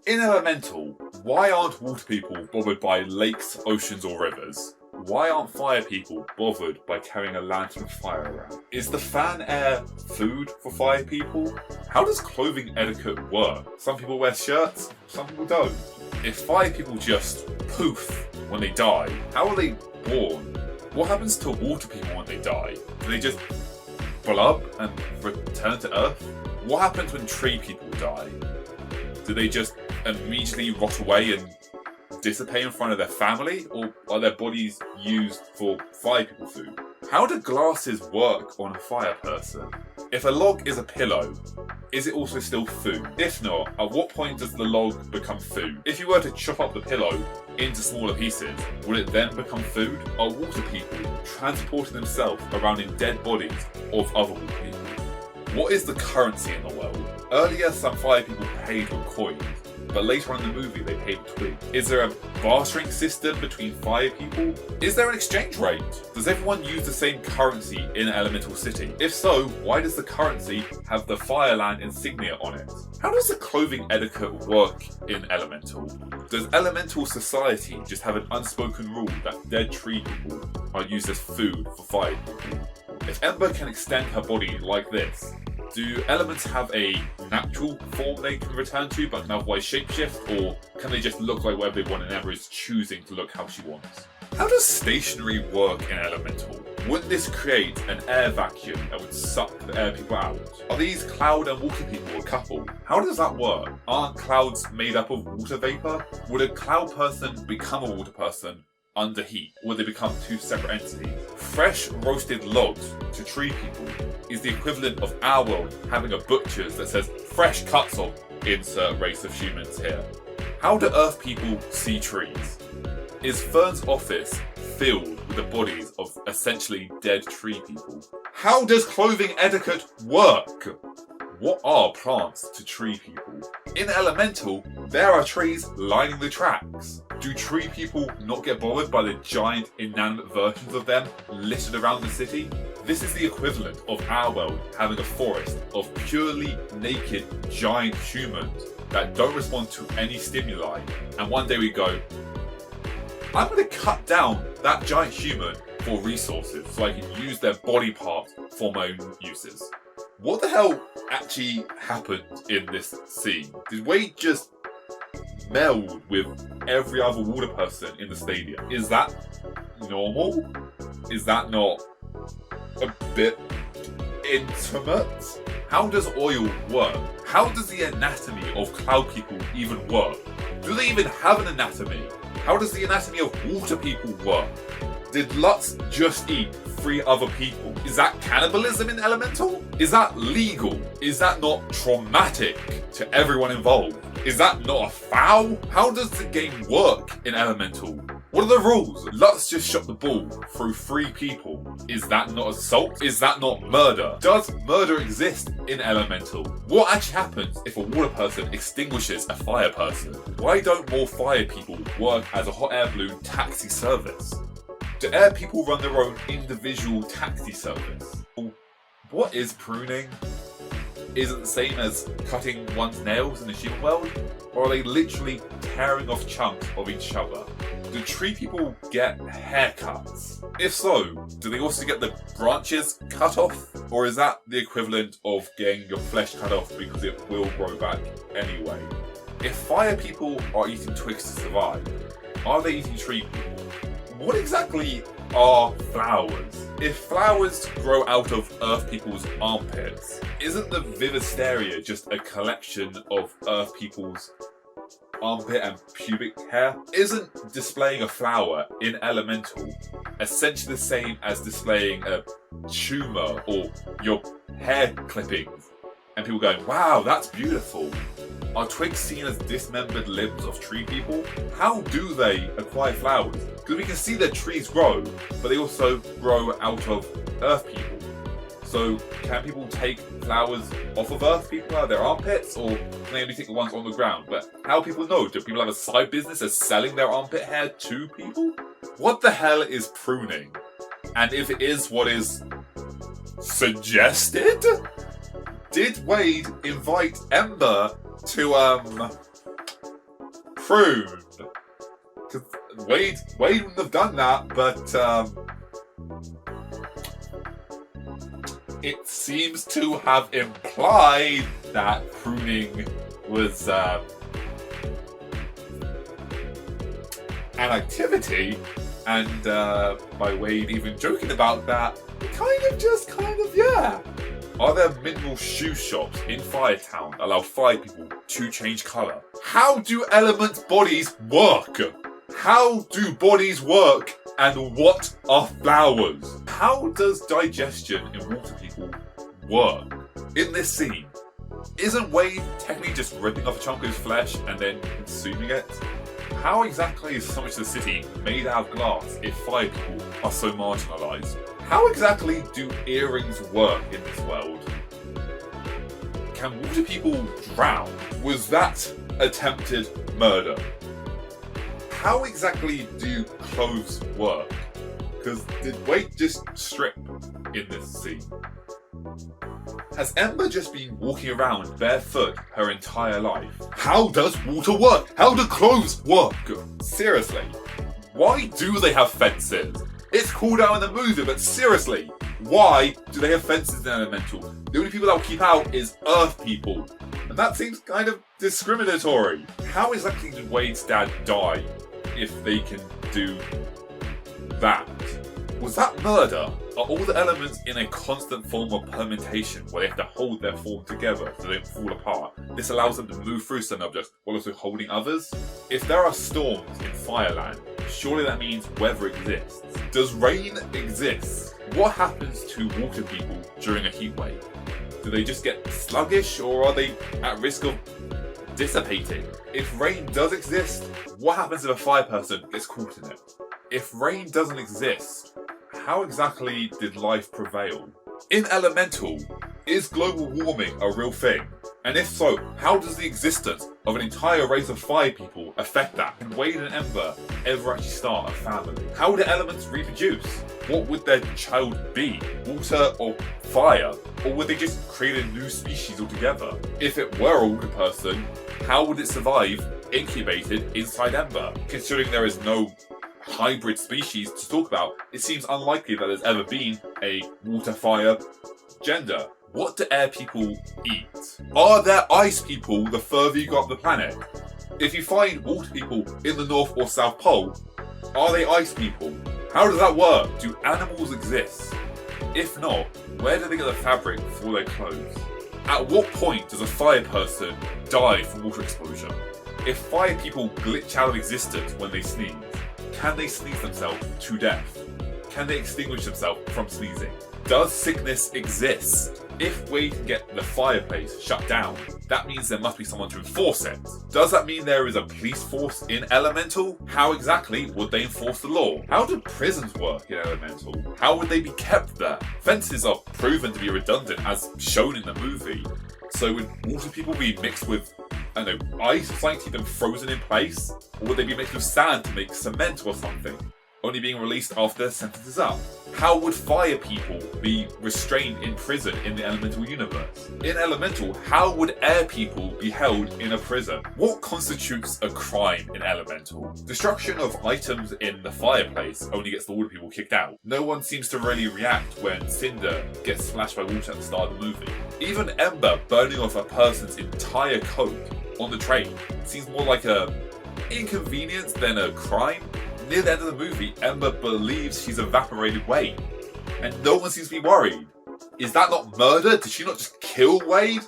In Elemental, why aren't water people bothered by lakes, oceans or rivers? Why aren't fire people bothered by carrying a lantern of fire around? Is the fan air food for fire people? How does clothing etiquette work? Some people wear shirts, some people don't. If fire people just poof when they die, how are they born? What happens to water people when they die? Do they just blub and return to Earth? What happens when tree people die? Do they just immediately rot away and dissipate in front of their family, or are their bodies used for fire people food? How do glasses work on a fire person? If a log is a pillow, is it also still food? If not, at what point does the log become food? If you were to chop up the pillow into smaller pieces, would it then become food? Are water people transporting themselves around in dead bodies of other water people? What is the currency in the world? Earlier, some fire people paid with coins, but later on in the movie they paid with twigs. Is there a bartering system between fire people? Is there an exchange rate? Does everyone use the same currency in Elemental City? If so, why does the currency have the Fireland insignia on it? How does the clothing etiquette work in Elemental? Does Elemental society just have an unspoken rule that dead tree people are used as food for fire people? If Ember can extend her body like this, do elements have a natural form they can return to but can otherwise shapeshift, or can they just look like whatever they want and Ember is choosing to look how she wants? How does stationary work in Elemental? Wouldn't this create an air vacuum that would suck the air people out? Are these cloud and water people a couple? How does that work? Aren't clouds made up of water vapor? Would a cloud person become a water person under heat? Or would they become two separate entities? Fresh roasted logs to tree people is the equivalent of our world having a butcher's that says fresh cuts of insert race of humans here. How do Earth people see trees? Is Fern's office filled with the bodies of essentially dead tree people? How does clothing etiquette work? What are plants to tree people? In Elemental, there are trees lining the tracks. Do tree people not get bothered by the giant inanimate versions of them littered around the city? This is the equivalent of our world having a forest of purely naked giant humans that don't respond to any stimuli, and one day we go, I'm going to cut down that giant human for resources so I can use their body parts for my own uses. What the hell actually happened in this scene? Did Wade just meld with every other water person in the stadium? Is that normal? Is that not a bit intimate? How does oil work? How does the anatomy of cloud people even work? Do they even have an anatomy? How does the anatomy of water people work? Did Lutz just eat 3 other people? Is that cannibalism in Elemental? Is that legal? Is that not traumatic to everyone involved? Is that not a foul? How does the game work in Elemental? What are the rules? Lutz just shot the ball through 3 people. Is that not assault? Is that not murder? Does murder exist in Elemental? What actually happens if a water person extinguishes a fire person? Why don't more fire people work as a hot air balloon taxi service? Do air people run their own individual taxi service? What is pruning? Is it the same as cutting one's nails in the human world? Or are they literally tearing off chunks of each other? Do tree people get haircuts? If so, do they also get the branches cut off? Or is that the equivalent of getting your flesh cut off because it will grow back anyway? If fire people are eating twigs to survive, are they eating tree people? What exactly are flowers? If flowers grow out of Earth people's armpits, isn't the Vivasteria just a collection of Earth people's armpit and pubic hair? Isn't displaying a flower in Elemental essentially the same as displaying a tumour or your hair clippings? And people going, wow, that's beautiful. Are twigs seen as dismembered limbs of tree people? How do they acquire flowers? Because we can see that trees grow, but they also grow out of Earth people. So can people take flowers off of Earth people out of their armpits, or can they only take the ones on the ground? But how do people know? Do people have a side business as selling their armpit hair to people? What the hell is pruning? And if it is what is suggested, did Wade invite Ember to prune. Because Wade wouldn't have done that, but it seems to have implied that pruning was an activity, and by Wade even joking about that, yeah. Are there mineral shoe shops in Firetown that allow fire people to change colour? How do elements' bodies work? How do bodies work? And what are flowers? How does digestion in water people work? In this scene, isn't Wade technically just ripping off a chunk of his flesh and then consuming it? How exactly is so much of the city made out of glass if fire people are so marginalised? How exactly do earrings work in this world? Can water people drown? Was that attempted murder? How exactly do clothes work? Because did Wade just strip in this scene? Has Ember just been walking around barefoot her entire life? How does water work? How do clothes work? Seriously, why do they have fences? It's cool down in the movie, but seriously, why do they have fences in Elemental? The only people that will keep out is Earth people, and that seems kind of discriminatory. How exactly did Wade's dad die if they can do that? Was that murder? Are all the elements in a constant form of permutation where they have to hold their form together so they don't fall apart? This allows them to move through some objects while also holding others? If there are storms in Fireland, surely that means weather exists. Does rain exist? What happens to water people during a heat wave? Do they just get sluggish, or are they at risk of dissipating? If rain does exist, what happens if a fire person gets caught in it? If rain doesn't exist, how exactly did life prevail? In Elemental, is global warming a real thing? And if so, how does the existence of an entire race of fire people affect that? Can Wade and Ember ever actually start a family? How do elements reproduce? What would their child be? Water or fire? Or would they just create a new species altogether? If it were a water person, how would it survive incubated inside Ember? Considering there is no hybrid species to talk about, it seems unlikely that there's ever been a water-fire gender. What do air people eat? Are there ice people the further you go up the planet? If you find water people in the North or South Pole, are they ice people? How does that work? Do animals exist? If not, where do they get the fabric for their clothes? At what point does a fire person die from water exposure? If fire people glitch out of existence when they sneeze, can they sneeze themselves to death? Can they extinguish themselves from sneezing? Does sickness exist? If we can get the fireplace shut down, that means there must be someone to enforce it. Does that mean there is a police force in Elemental? How exactly would they enforce the law? How do prisons work in Elemental? How would they be kept there? Fences are proven to be redundant as shown in the movie. So would water people be mixed with, I don't know, ice or something to keep them frozen in place? Or would they be mixed with sand to make cement or something, only being released after their sentence is up? How would fire people be restrained in prison in the Elemental universe? In Elemental, how would air people be held in a prison? What constitutes a crime in Elemental? Destruction of items in the fireplace only gets the water people kicked out. No one seems to really react when Cinder gets splashed by water at the start of the movie. Even Ember burning off a person's entire coat on the train seems more like a inconvenience than a crime. Near the end of the movie, Ember believes she's evaporated Wade, and no one seems to be worried. Is that not murder? Did she not just kill Wade?